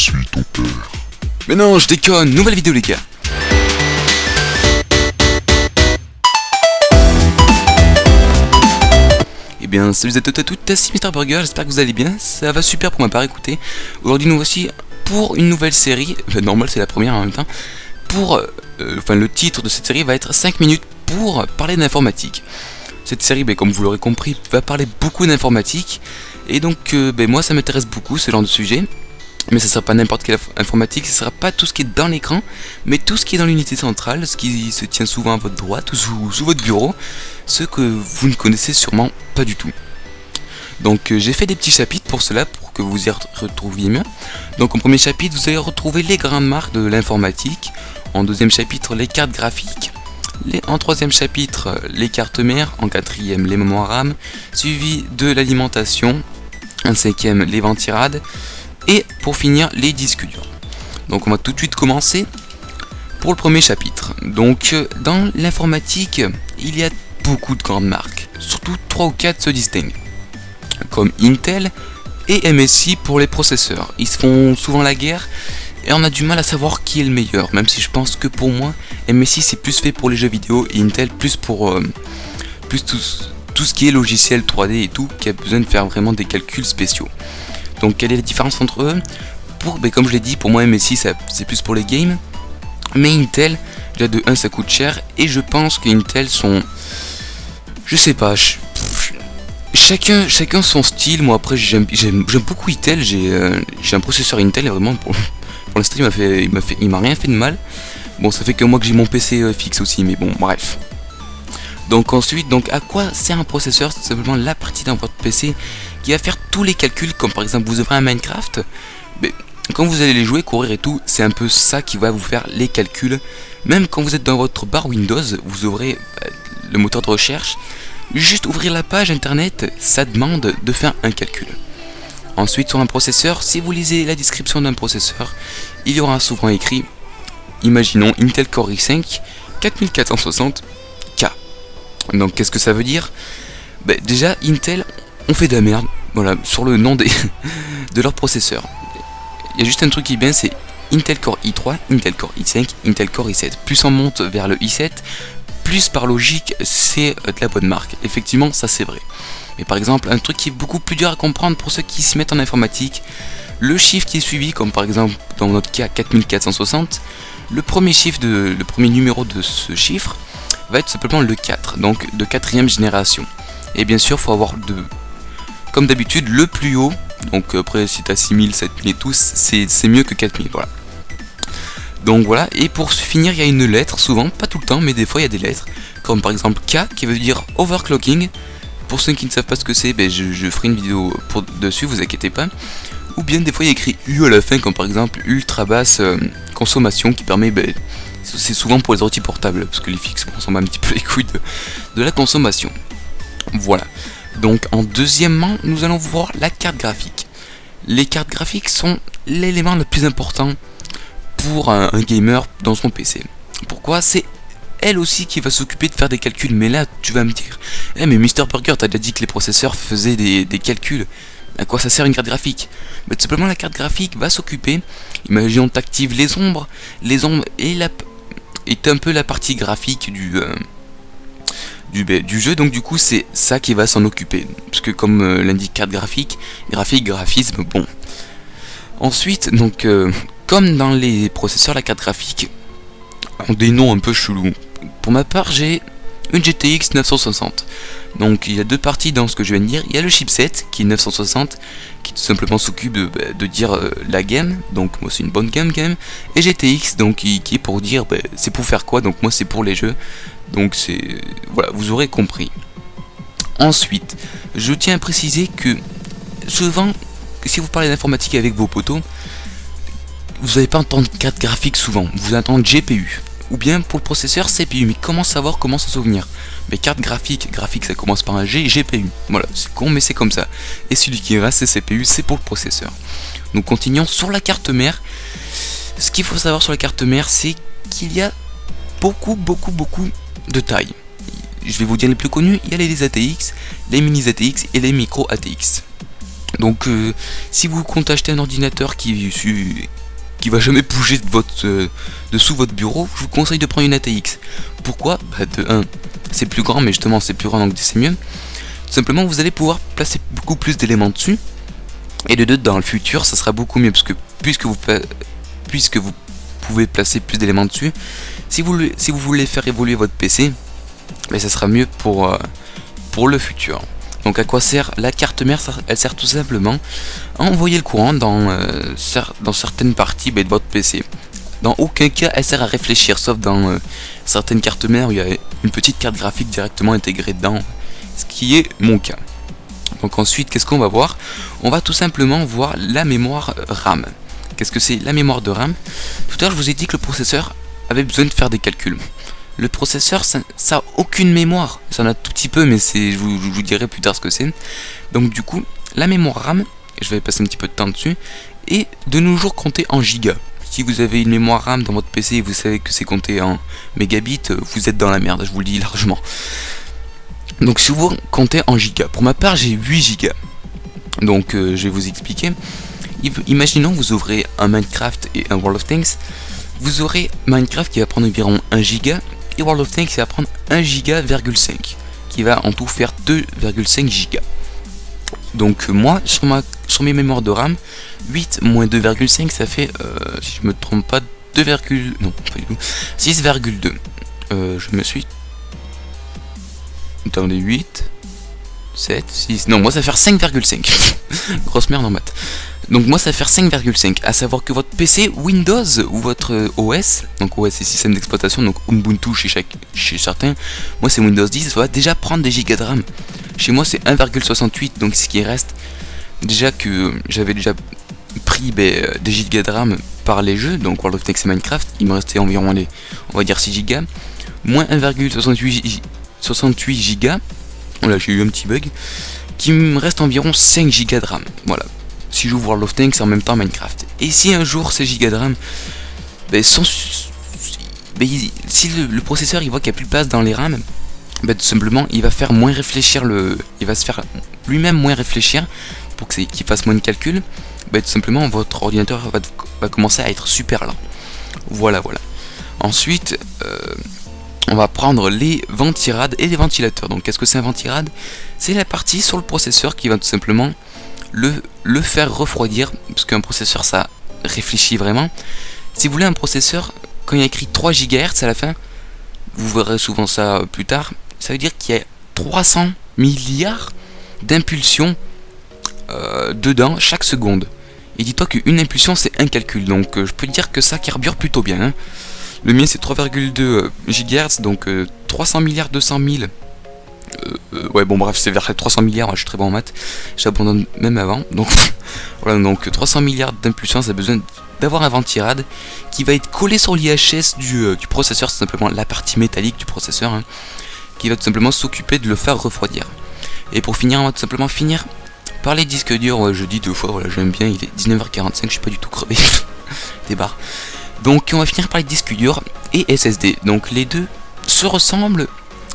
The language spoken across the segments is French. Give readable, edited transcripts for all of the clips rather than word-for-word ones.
suis ton père. Mais non, je déconne, nouvelle vidéo les gars. Eh bien, salut à toutes et à toutes, c'est Mr Burger, j'espère que vous allez bien, ça va super pour ma part, écoutez. Aujourd'hui nous voici pour une nouvelle série, normal c'est la première en même temps, pour, le titre de cette série va être 5 minutes pour parler d'informatique. Cette série, comme vous l'aurez compris, va parler beaucoup d'informatique, et donc moi ça m'intéresse beaucoup ce genre de sujet. Mais ce ne sera pas n'importe quelle informatique, ce ne sera pas tout ce qui est dans l'écran, mais tout ce qui est dans l'unité centrale, ce qui se tient souvent à votre droite ou sous votre bureau, ce que vous ne connaissez sûrement pas du tout. Donc j'ai fait des petits chapitres pour cela, pour que vous y retrouviez mieux. Donc en premier chapitre, vous allez retrouver les grandes marques de l'informatique. En deuxième chapitre, les cartes graphiques. En troisième chapitre, les cartes mères. En quatrième, les mémoires RAM. Suivi de l'alimentation. En cinquième, les ventirades. Et pour finir, les disques durs. Donc on va tout de suite commencer pour le premier chapitre. Donc dans l'informatique, il y a beaucoup de grandes marques. Surtout 3 ou 4 se distinguent. Comme Intel et MSI pour les processeurs. Ils se font souvent la guerre et on a du mal à savoir qui est le meilleur. Même si je pense que pour moi, MSI c'est plus fait pour les jeux vidéo et Intel plus pour tout ce qui est logiciel 3D et tout, qui a besoin de faire vraiment des calculs spéciaux. Donc quelle est la différence entre eux? Comme je l'ai dit, pour moi MSI c'est plus pour les games. Mais Intel, déjà de 1 ça coûte cher. Et je pense que Intel sont... Je sais pas, chacun son style. Moi après j'aime beaucoup Intel. J'ai un processeur Intel et vraiment pour l'instant il m'a rien fait de mal. Bon, ça fait que moi que j'ai mon PC fixe aussi, mais bon bref. Donc ensuite, à quoi sert un processeur? C'est simplement la partie dans votre PC qui va faire tous les calculs, comme par exemple vous ouvrez un Minecraft, mais quand vous allez les jouer, courir et tout, c'est un peu ça qui va vous faire les calculs. Même quand vous êtes dans votre barre Windows, vous ouvrez le moteur de recherche, juste ouvrir la page internet, ça demande de faire un calcul. Ensuite sur un processeur, si vous lisez la description d'un processeur, il y aura souvent écrit, imaginons Intel Core i5 4460K. Donc qu'est-ce que ça veut dire? Déjà Intel on fait de la merde, voilà, sur le nom de leur processeur. Il y a juste un truc qui est bien, c'est Intel Core i3, Intel Core i5, Intel Core i7. Plus on monte vers le i7, plus par logique c'est de la bonne marque. Effectivement ça c'est vrai. Mais par exemple un truc qui est beaucoup plus dur à comprendre pour ceux qui s'y mettent en informatique, le chiffre qui est suivi, comme par exemple dans notre cas 4460, le premier numéro de ce chiffre va être simplement le 4, donc de 4ème génération. Et bien sûr, il faut avoir comme d'habitude le plus haut. Donc après, si tu as 6000, 7000 et tout, c'est mieux que 4000. Voilà. Donc voilà. Et pour finir, il y a une lettre, souvent, pas tout le temps, mais des fois il y a des lettres. Comme par exemple K qui veut dire overclocking. Pour ceux qui ne savent pas ce que c'est, je ferai une vidéo dessus, vous inquiétez pas. Ou bien des fois il y a écrit U à la fin, comme par exemple ultra basse consommation qui permet. C'est souvent pour les ordi portables, parce que les fixes, on s'en bat un petit peu les couilles de la consommation. Voilà. Donc en deuxièmement, nous allons voir la carte graphique. Les cartes graphiques sont l'élément le plus important pour un gamer dans son PC. Pourquoi? C'est elle aussi qui va s'occuper de faire des calculs. Mais là, tu vas me dire, mais Mr Burger, t'as déjà dit que les processeurs faisaient des calculs. À quoi ça sert une carte graphique? Tout simplement, la carte graphique va s'occuper. Imaginons tu actives les ombres. Les ombres est un peu la partie graphique du jeu, donc du coup c'est ça qui va s'en occuper, parce que comme l'indique carte graphisme, bon. Ensuite, comme dans les processeurs, la carte graphique ont des noms un peu chelous. Pour ma part, j'ai une GTX 960. Donc il y a deux parties dans ce que je viens de dire. Il y a le chipset qui est 960, qui tout simplement s'occupe de dire la game. Donc moi c'est une bonne game quand même. Et GTX donc qui est pour dire c'est pour faire quoi. Donc moi c'est pour les jeux. Donc c'est voilà, vous aurez compris. Ensuite, je tiens à préciser que souvent, si vous parlez d'informatique avec vos potos, vous n'allez pas entendre carte graphique souvent. Vous entendez GPU. Ou bien pour le processeur CPU. Mais comment savoir, comment s'en souvenir? Mais carte graphique ça commence par un G, GPU. Voilà, c'est con mais c'est comme ça. Et celui qui reste c'est CPU, c'est pour le processeur. Nous continuons sur la carte mère. Ce qu'il faut savoir sur la carte mère, c'est qu'il y a beaucoup de tailles. Je vais vous dire les plus connus, il y a les ATX, les mini ATX et les micro ATX. Donc si vous comptez acheter un ordinateur qui va jamais bouger de sous votre bureau, je vous conseille de prendre une ATX. Pourquoi? De 1, c'est plus grand, mais justement c'est plus grand donc c'est mieux. Tout simplement vous allez pouvoir placer beaucoup plus d'éléments dessus. Et de 2, dans le futur ça sera beaucoup mieux, parce que puisque vous pouvez placer plus d'éléments dessus, si vous voulez faire évoluer votre PC, ça sera mieux pour le futur. Donc à quoi sert la carte mère? Elle sert tout simplement à envoyer le courant dans certaines parties de votre PC. Dans aucun cas elle sert à réfléchir, sauf dans certaines cartes mères où il y a une petite carte graphique directement intégrée dedans, ce qui est mon cas. Donc ensuite, qu'est-ce qu'on va voir? On va tout simplement voir la mémoire RAM. Qu'est-ce que c'est la mémoire de RAM? Tout à l'heure je vous ai dit que le processeur avait besoin de faire des calculs. Le processeur ça a aucune mémoire, ça en a tout petit peu, mais je vous dirai plus tard ce que c'est. Donc du coup la mémoire RAM, je vais passer un petit peu de temps dessus, est de nos jours comptée en gigas. Si vous avez une mémoire RAM dans votre PC et vous savez que c'est compté en mégabits, vous êtes dans la merde, je vous le dis largement. Donc si vous comptez en gigas, pour ma part j'ai 8 gigas. Donc je vais vous expliquer. Imaginons que vous ouvrez un Minecraft et un World of Tanks. Vous aurez Minecraft qui va prendre environ 1 giga et World of Tanks qui va prendre 1 giga,5 qui va en tout faire 2,5 gigas. Donc moi sur mes mémoires de RAM, 8 moins 2,5 ça fait si je me trompe pas 6,2. Je me suis... Attendez, 8 7, 6... Non, moi ça va faire 5,5. Grosse merde en maths. Donc moi ça va faire 5,5. À savoir que votre PC Windows ou votre OS, donc OS c'est système d'exploitation, donc Ubuntu chez certains, moi c'est Windows 10, ça va déjà prendre des gigas de RAM. Chez moi c'est 1,68, donc ce qui reste, déjà que j'avais déjà pris des gigas de RAM par les jeux, donc World of Tanks et Minecraft, il me restait environ on va dire 6 gigas, moins 1,68 gigas, voilà j'ai eu un petit bug, qui me reste environ 5 gigas de RAM, voilà. Si j'ouvre World of Tanks en même temps Minecraft. Et si un jour ces gigas de RAM, si le processeur il voit qu'il n'y a plus de place dans les RAM, tout simplement il va faire moins réfléchir il va se faire lui-même moins réfléchir pour qu'il fasse moins de calculs. Tout simplement votre ordinateur va commencer à être super lent. Voilà. Ensuite, on va prendre les ventirades et les ventilateurs. Donc qu'est-ce que c'est un ventirade? C'est la partie sur le processeur qui va tout simplement le faire refroidir, parce qu'un processeur ça réfléchit vraiment. Si vous voulez un processeur, quand il y a écrit 3 GHz à la fin, vous verrez souvent ça plus tard, ça veut dire qu'il y a 300 milliards d'impulsions dedans chaque seconde. Et dis-toi qu'une impulsion c'est un calcul, donc je peux dire que ça carbure plutôt bien, hein. Le mien c'est 3,2 GHz, donc 300 milliards 200 000. Ouais bon bref c'est vers 300 milliards, moi, je suis très bon en maths, j'abandonne même avant, donc voilà, donc 300 milliards d'impulsions, ça a besoin d'avoir un ventirad qui va être collé sur l'IHS du processeur, c'est simplement la partie métallique du processeur, hein, qui va tout simplement s'occuper de le faire refroidir. Et pour finir, on va tout simplement finir par les disques durs, ouais, je dis 2 fois, voilà j'aime bien, il est 19h45, je suis pas du tout crevé, des barres. Donc on va finir par les disques durs et SSD, donc les deux se ressemblent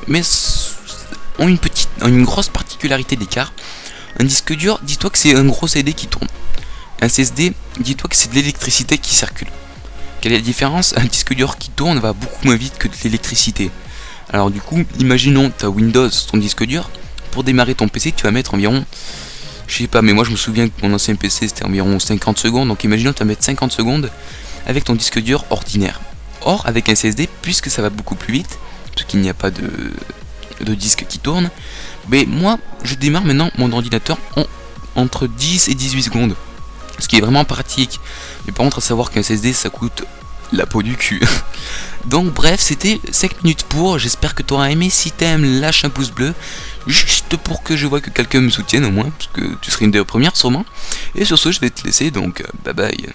mais ont une grosse particularité d'écart. Un disque dur, dis-toi que c'est un gros CD qui tourne. Un SSD, dis-toi que c'est de l'électricité qui circule. Quelle est la différence? Un disque dur qui tourne va beaucoup moins vite que de l'électricité. Alors du coup, imaginons tu as Windows ton disque dur. Pour démarrer ton PC, tu vas mettre environ, je sais pas, mais moi je me souviens que mon ancien PC c'était environ 50 secondes. Donc imaginons tu vas mettre 50 secondes avec ton disque dur ordinaire. Or avec un SSD, puisque ça va beaucoup plus vite, parce qu'il n'y a pas de disque qui tourne, mais moi je démarre maintenant mon ordinateur entre 10 et 18 secondes, ce qui est vraiment pratique. Mais par contre à savoir qu'un SSD ça coûte la peau du cul. Donc bref, c'était 5 minutes pour, j'espère que tu auras aimé. Si t'aimes, lâche un pouce bleu, juste pour que je vois que quelqu'un me soutienne au moins, parce que tu serais une des premières sûrement. Et sur ce je vais te laisser, donc bye bye.